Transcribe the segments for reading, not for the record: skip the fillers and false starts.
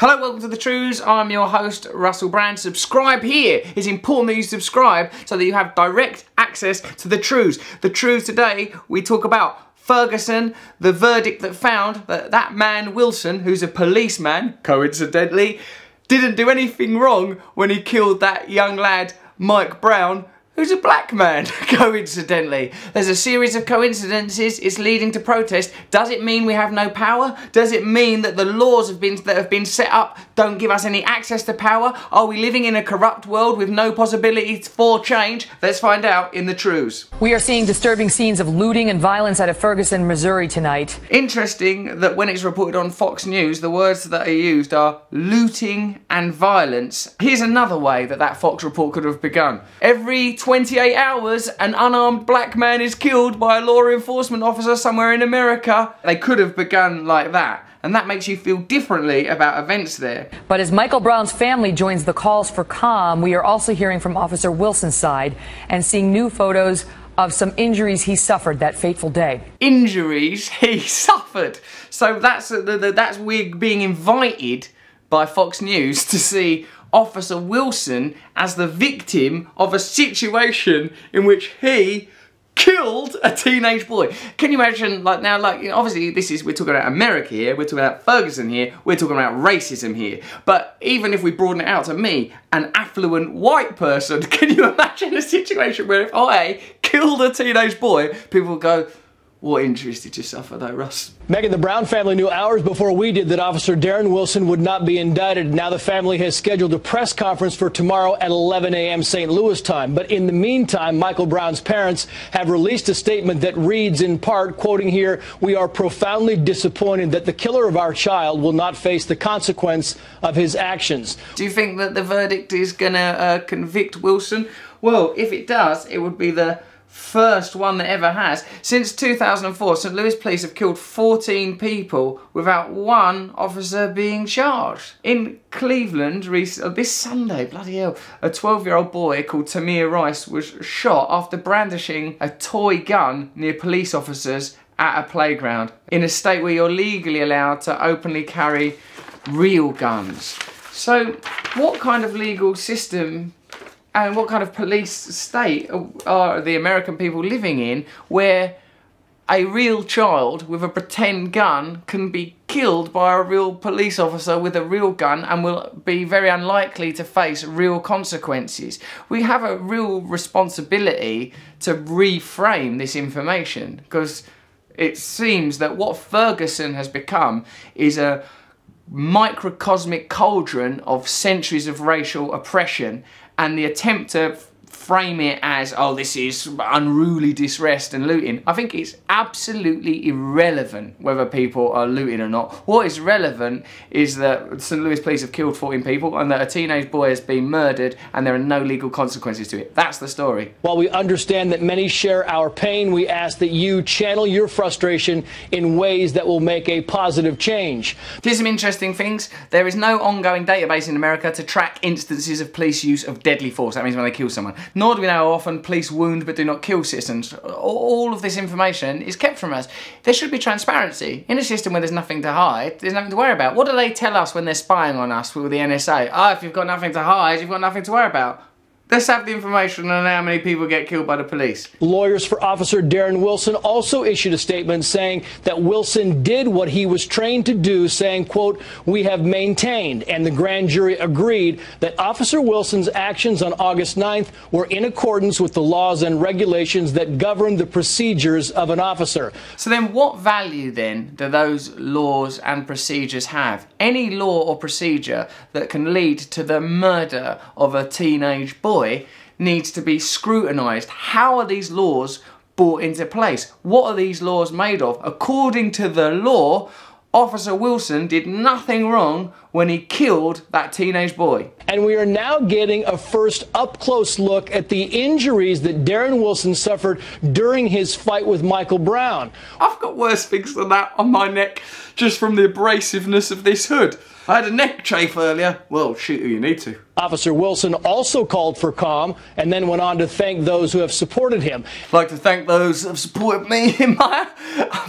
Hello, welcome to the Trews. I'm your host, Russell Brand. Subscribe here. It's important that you subscribe so that you have direct access to the Trews. The Trews today, we talk about Ferguson, the verdict that found that that man Wilson, who's a policeman, coincidentally, didn't do anything wrong when he killed that young lad, Mike Brown, who's a black man, coincidentally. There's a series of coincidences, it's leading to protest. Does it mean we have no power? Does it mean that the laws that have been set up don't give us any access to power? Are we living in a corrupt world with no possibility for change? Let's find out in the Trews. We are seeing disturbing scenes of looting and violence out of Ferguson, Missouri tonight. Interesting that when it's reported on Fox News, the words that are used are looting and violence. Here's another way that that Fox report could have begun. Every 28 hours, an unarmed black man is killed by a law enforcement officer somewhere in America. They could have begun like that. And that makes you feel differently about events there. But as Michael Brown's family joins the calls for calm, we are also hearing from Officer Wilson's side and seeing new photos of some injuries he suffered that fateful day. Injuries he suffered. So that's we're being invited by Fox News to see Officer Wilson as the victim of a situation in which he killed a teenage boy. Can you imagine, like now, like, you know, obviously we're talking about America here, we're talking about Ferguson here, we're talking about racism here. But even if we broaden it out to me, an affluent white person, can you imagine a situation where if I killed a teenage boy, people would go, what injuries did you suffer though, Russ? Megan, the Brown family knew hours before we did that Officer Darren Wilson would not be indicted. Now the family has scheduled a press conference for tomorrow at 11 a.m. St. Louis time. But in the meantime, Michael Brown's parents have released a statement that reads in part, quoting here, "We are profoundly disappointed that the killer of our child will not face the consequence of his actions." Do you think that the verdict is gonna convict Wilson? Well, if it does, it would be the first one that ever has. Since 2004, St. Louis police have killed 14 people without one officer being charged. In Cleveland, this Sunday, bloody hell, a 12-year-old boy called Tamir Rice was shot after brandishing a toy gun near police officers at a playground, in a state where you're legally allowed to openly carry real guns. So, what kind of legal system and what kind of police state are the American people living in where a real child with a pretend gun can be killed by a real police officer with a real gun and will be very unlikely to face real consequences? We have a real responsibility to reframe this information, because it seems that what Ferguson has become is a microcosmic cauldron of centuries of racial oppression, and the attempt to frame it as, oh, this is unruly disrest and looting. I think it's absolutely irrelevant whether people are looting or not. What is relevant is that St. Louis police have killed 14 people and that a teenage boy has been murdered and there are no legal consequences to it. That's the story. While we understand that many share our pain, we ask that you channel your frustration in ways that will make a positive change. Here's some interesting things. There is no ongoing database in America to track instances of police use of deadly force. That means when they kill someone. Nor do we know how often police wound but do not kill citizens. All of this information is kept from us. There should be transparency. In a system where there's nothing to hide, there's nothing to worry about. What do they tell us when they're spying on us with the NSA? Ah, if you've got nothing to hide, you've got nothing to worry about. Let's have the information on how many people get killed by the police. Lawyers for Officer Darren Wilson also issued a statement saying that Wilson did what he was trained to do, saying, quote, "We have maintained," and the grand jury agreed, that Officer Wilson's actions on August 9th were in accordance with the laws and regulations that govern the procedures of an officer. So then what value then do those laws and procedures have? Any law or procedure that can lead to the murder of a teenage boy needs to be scrutinised. How are these laws brought into place? What are these laws made of? According to the law, Officer Wilson did nothing wrong when he killed that teenage boy. And we are now getting a first up-close look at the injuries that Darren Wilson suffered during his fight with Michael Brown. I've got worse things than that on my neck just from the abrasiveness of this hood. I had a neck chafe earlier. Well, shoot who you need to. Officer Wilson also called for calm and then went on to thank those who have supported him. I'd like to thank those who have supported me in my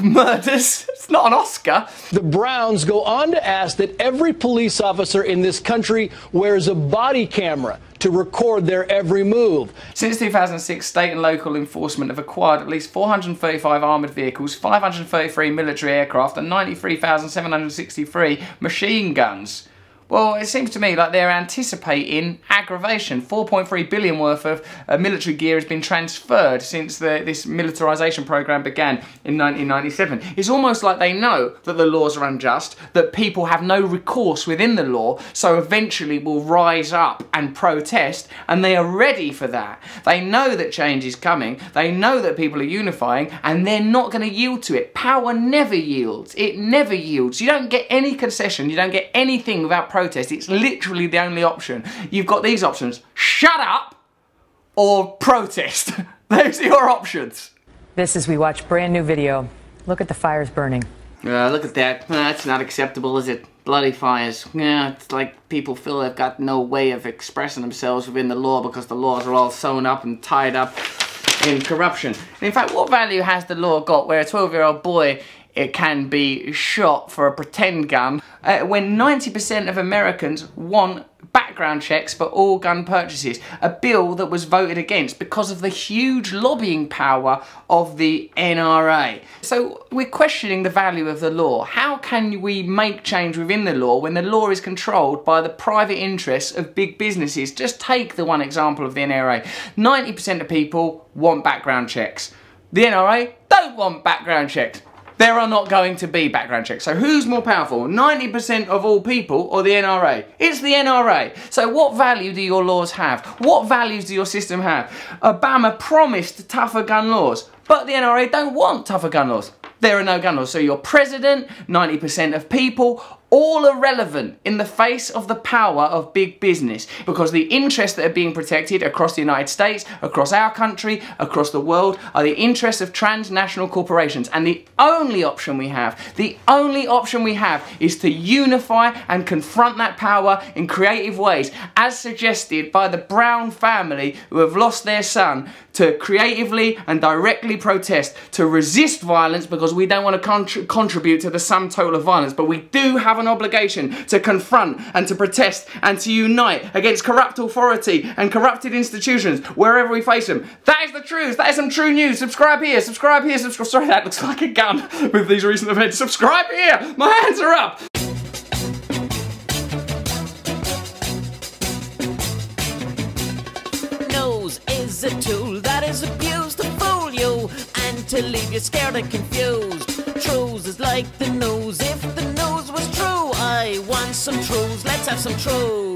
murders. It's not an Oscar. The Browns go on to ask that every police officer in this country wears a body camera to record their every move. Since 2006, state and local enforcement have acquired at least 435 armoured vehicles, 533 military aircraft and 93,763 machine guns. Well, it seems to me like they're anticipating aggravation. 4.3 billion worth of military gear has been transferred since this militarisation programme began in 1997. It's almost like they know that the laws are unjust, that people have no recourse within the law, so eventually will rise up and protest, and they are ready for that. They know that change is coming, they know that people are unifying, and they're not going to yield to it. Power never yields. It never yields. You don't get any concession, you don't get anything without protest. It's literally the only option. You've got these options: shut up or protest. Those are your options. This is We Watch brand new video. Look at the fires burning. Look at that. That's not acceptable, is it? Bloody fires. Yeah, it's like people feel they've got no way of expressing themselves within the law because the laws are all sewn up and tied up in corruption. And in fact, what value has the law got where a 12-year-old boy can be shot for a pretend gun when 90% of Americans want background checks for all gun purchases? A bill that was voted against because of the huge lobbying power of the NRA. So we're questioning the value of the law. How can we make change within the law when the law is controlled by the private interests of big businesses? Just take the one example of the NRA. 90% of people want background checks. The NRA don't want background checks. There are not going to be background checks. So who's more powerful? 90% of all people or the NRA? It's the NRA. So what value do your laws have? What values do your system have? Obama promised tougher gun laws, but the NRA don't want tougher gun laws. There are no gun laws. So your president, 90% of people, all irrelevant in the face of the power of big business, because the interests that are being protected across the United States, across our country, across the world, are the interests of transnational corporations. And the only option we have is to unify and confront that power in creative ways, as suggested by the Brown family who have lost their son, to creatively and directly protest, to resist violence, because we don't want to contribute to the sum total of violence, but we do have an obligation to confront and to protest and to unite against corrupt authority and corrupted institutions wherever we face them. That is the truth. That is some true news. Subscribe here, subscribe here, subscribe. Sorry, that looks like a gun with these recent events. Subscribe here. My hands are up. Nose is a tool that is abused to fool you and to leave you scared and confused. Trews is like the nose. If the nose was true, I want some Trews. Let's have some Trews.